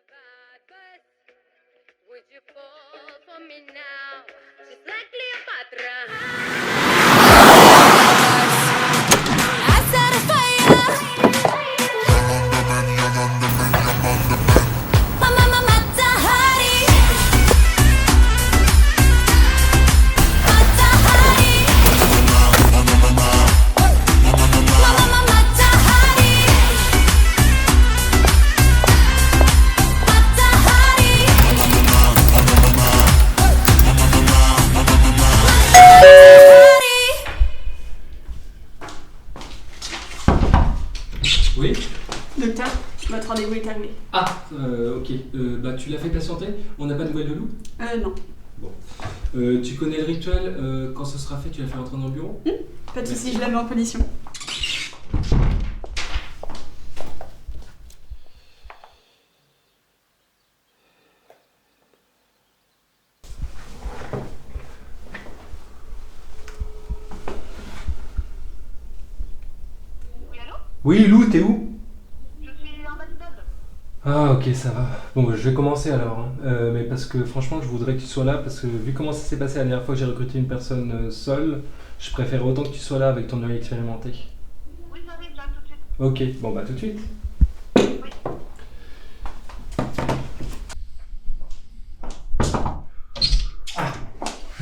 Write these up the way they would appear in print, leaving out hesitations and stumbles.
bad bus. Would you fall for me now? Just like Cleopatra. I set a fire. Mama Matahari. Matahari. Mama Matahari. Oui. Docteur, votre rendez-vous est terminé. Ah, ok. Bah, tu l'as fait patienter? On n'a pas de nouvelles de Lou? Non. Bon. Tu connais le rituel? Quand ce sera fait, tu vas faire rentrer dans le bureau? Pas de soucis, je la mets en position. Oui, Lou, t'es où? Je suis en bas d'immeuble. Ah, ok, ça va. Bon, bah, je vais commencer alors. Hein. Mais parce que franchement, je voudrais que tu sois là, parce que vu comment ça s'est passé la dernière fois que j'ai recruté une personne seule, je préfère autant que tu sois là avec ton œil expérimenté. Oui, j'arrive là tout de suite. Ok, bon bah tout de suite.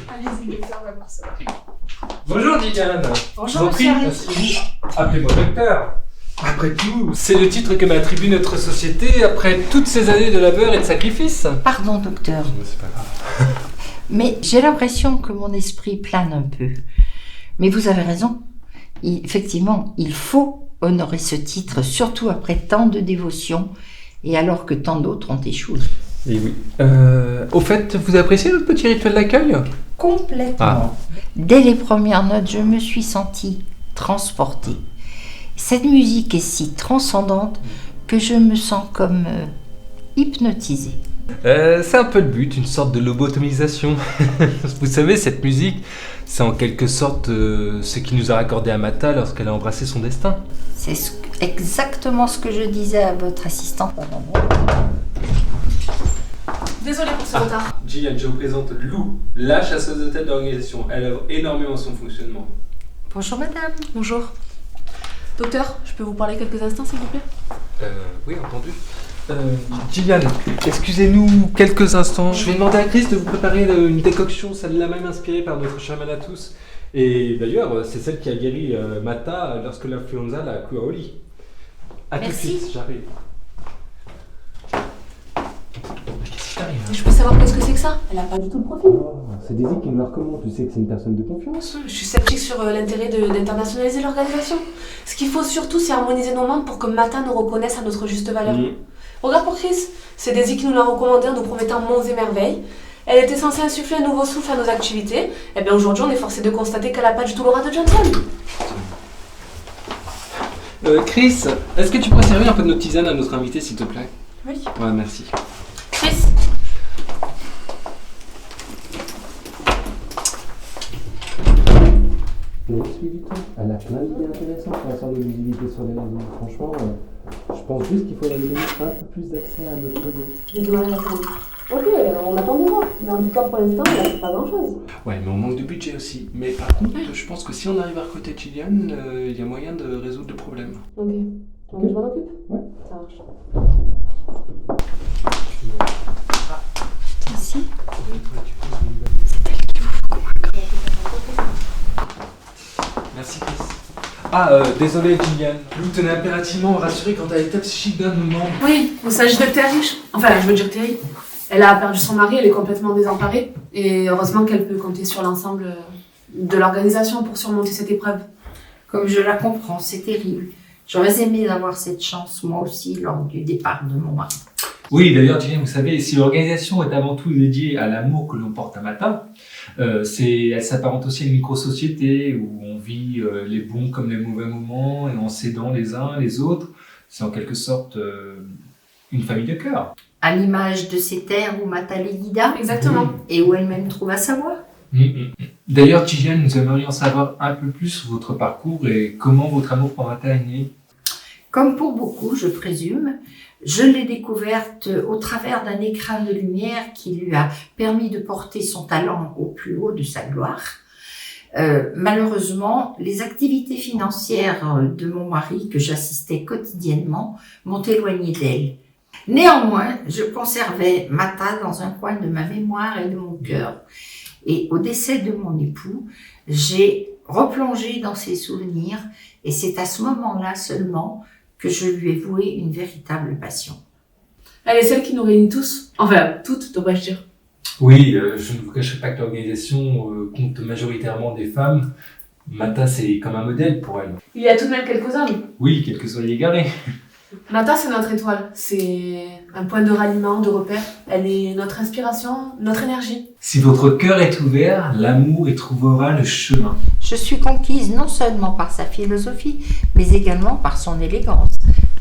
Allez-y, docteur, on va voir ça. Bonjour Diane. Bonjour, monsieur Harry. Appelez-moi docteur. Après tout, c'est le titre que m'a attribué notre société après toutes ces années de labeur et de sacrifice. Pardon, docteur, C'est pas grave. mais j'ai l'impression que mon esprit plane un peu. Mais vous avez raison. Effectivement, il faut honorer ce titre, surtout après tant de dévotion et alors que tant d'autres ont échoué. Et oui. Au fait, vous appréciez notre petit rituel d'accueil? Complètement. Ah. Dès les premières notes, je me suis sentie transportée. Cette musique est si transcendante que je me sens comme hypnotisée. C'est un peu le but, une sorte de lobotomisation. Vous savez, cette musique, c'est en quelque sorte ce qui nous a raccordé à Mata lorsqu'elle a embrassé son destin. C'est exactement ce que je disais à votre assistante avant moi. Désolée pour ce retard. Gillian, je vous présente Lou, la chasseuse de tête d'organisation. Elle œuvre énormément son fonctionnement. Bonjour madame. Bonjour. Docteur, je peux vous parler quelques instants, s'il vous plaît? Oui, entendu. Gillian, excusez-nous quelques instants. Je vais demander à Chris de vous préparer une décoction, celle l'a même inspirée par notre chaman à tous. Et d'ailleurs, c'est celle qui a guéri Mata lorsque l'influenza l'a cloué au lit. A tout de Merci. suite, j'arrive. Qu'est-ce qui t'arrive? Je peux savoir qu'est-ce que c'est que ça? Elle a pas du tout le profil. C'est Daisy qui me le recommande, tu sais que c'est une personne de confiance. Je suis sceptique sur l'intérêt d'internationaliser l'organisation. Ce qu'il faut surtout, c'est harmoniser nos membres pour que Mata nous reconnaisse à notre juste valeur. Regarde pour Chris, c'est Daisy qui nous l'a recommandé en nous promettant monts et merveilles. Elle était censée insuffler un nouveau souffle à nos activités. Et bien aujourd'hui, on est forcé de constater qu'elle n'a pas du tout l'aura de Johnson. Chris, est-ce que tu pourrais servir un peu de notre tisane à notre invité, s'il te plaît? Oui. Ouais, merci. Chris, Elle a plein d'idées intéressantes pour la de visibilité sur les réseaux. Franchement, je pense juste qu'il faudrait lui donner un peu plus d'accès à notre réseau. j'ai du mal à attendre. Ok, on attend de voir. Mais en tout cas, pour l'instant, elle n'a fait pas grand-chose. Ouais, mais on manque de budget aussi. Mais par contre, je pense que si on arrive à recruter Gillian, il y a moyen de résoudre le problème. Ok. Donc je m'en occupe? Ouais. Ça marche. Merci. Merci Chris. Désolé Gillian. Lou tenait impérativement à me rassurer quant à l'état psychique d'un de nos membres. Oui, il s'agit de Terry. Enfin, je veux dire Terry. Elle a perdu son mari, elle est complètement désemparée. Et heureusement qu'elle peut compter sur l'ensemble de l'organisation pour surmonter cette épreuve. Comme je la comprends, c'est terrible. J'aurais aimé avoir cette chance, moi aussi, lors du départ de mon mari. Oui, d'ailleurs, Gillian, vous savez, si l'organisation est avant tout dédiée à l'amour que l'on porte à Mata, elle s'apparente aussi à une micro-société où on vit les bons comme les mauvais moments et en s'aidant les uns les autres. C'est en quelque sorte une famille de cœur. À l'image de ces terres où Mata les guida Exactement. et où elle-même trouve à savoir. D'ailleurs, Gillian, nous aimerions savoir un peu plus sur votre parcours et comment votre amour pour Mata est né. Comme pour beaucoup, je présume, Je l'ai découverte au travers d'un écran de lumière qui lui a permis de porter son talent au plus haut de sa gloire. Malheureusement, les activités financières de mon mari, que j'assistais quotidiennement, m'ont éloignée d'elle. Néanmoins, je conservais Mata dans un coin de ma mémoire et de mon cœur. Et au décès de mon époux, j'ai replongé dans ses souvenirs et c'est à ce moment-là seulement que je lui ai voué une véritable passion. Elle est celle qui nous réunit tous. Enfin, toutes, devrais-je dire. Oui, je ne vous cacherai pas que l'organisation compte majoritairement des femmes. Mata, c'est comme un modèle pour elle. Il y a tout de même quelques hommes. Oui, quels que soient les égarés. Mata, c'est notre étoile. C'est un point de ralliement, de repère. Elle est notre inspiration, notre énergie. Si votre cœur est ouvert, l'amour y trouvera le chemin. Je suis conquise non seulement par sa philosophie, mais également par son élégance.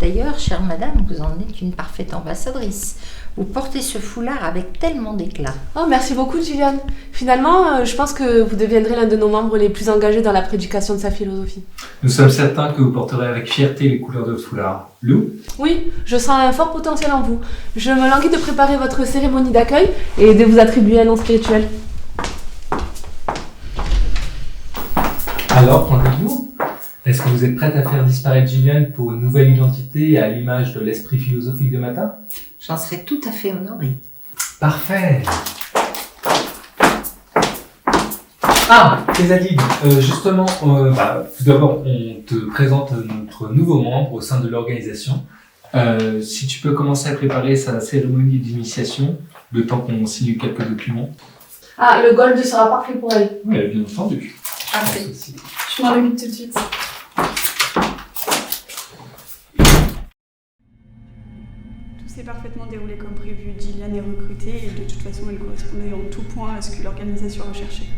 D'ailleurs, chère madame, vous en êtes une parfaite ambassadrice. Vous portez ce foulard avec tellement d'éclat. Oh, merci beaucoup, Gillian. Finalement, je pense que vous deviendrez l'un de nos membres les plus engagés dans la prédication de sa philosophie. Nous sommes certains que vous porterez avec fierté les couleurs de votre foulard. Lou ? Oui, je sens un fort potentiel en vous. Je me languis de préparer votre cérémonie d'accueil et de vous attribuer un nom spirituel. Alors, qu'en dites-vous ? Est-ce que vous êtes prête à faire disparaître Gillian pour une nouvelle identité à l'image de l'esprit philosophique de Mata ? J'en serais tout à fait honorée. Parfait. Ah, Kézadid, justement, tout d'abord, on te présente notre nouveau membre au sein de l'organisation. Si tu peux commencer à préparer sa cérémonie d'initiation, le temps qu'on signe quelques documents. Ah, le gold sera parfait pour elle. Oui, bien entendu. Parfait. Je m'en occupe tout de suite. Tout s'est parfaitement déroulé comme prévu. Gillian est recrutée et de toute façon elle correspondait en tout point à ce que l'organisation recherchait.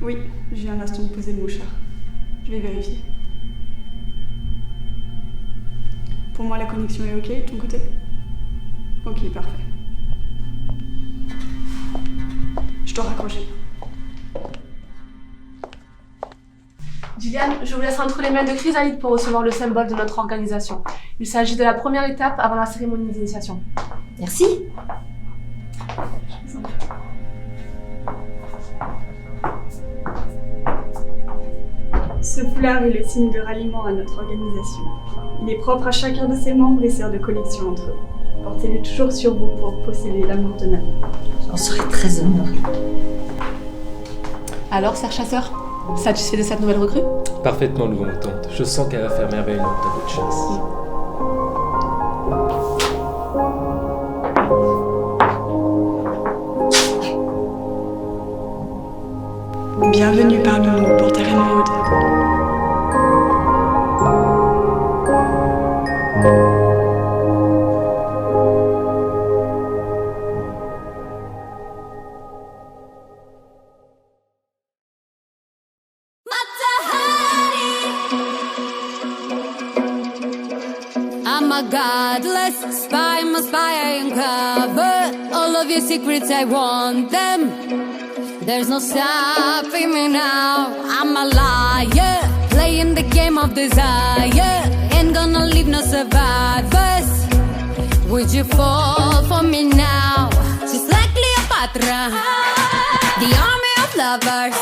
Oui, j'ai un instant de poser le mouchard. Je vais vérifier. Pour moi la connexion est ok de ton côté ? Ok, parfait. Je dois raccrocher. Gillian, je vous laisse entre les mains de Chrysalide pour recevoir le symbole de notre organisation. Il s'agit de la première étape avant la cérémonie d'initiation. Merci. Ce foulard est le signe de ralliement à notre organisation. Il est propre à chacun de ses membres et sert de connexion entre eux. Portez-le toujours sur vous pour posséder l'amour de ma vie. J'en serais très honorée. Alors, serre chasseur, satisfait de cette nouvelle recrue ? Parfaitement, loup-tante. Je sens qu'elle va faire merveilleusement à votre chasse. Bienvenue parmi nous, Panthère Émeraude. I'm a godless spy, I'm a spy, I uncover all of your secrets, I want them. There's no stopping me now, I'm a liar, playing the game of desire, ain't gonna leave no survivors. Would you fall for me now, just like Cleopatra, the army of lovers?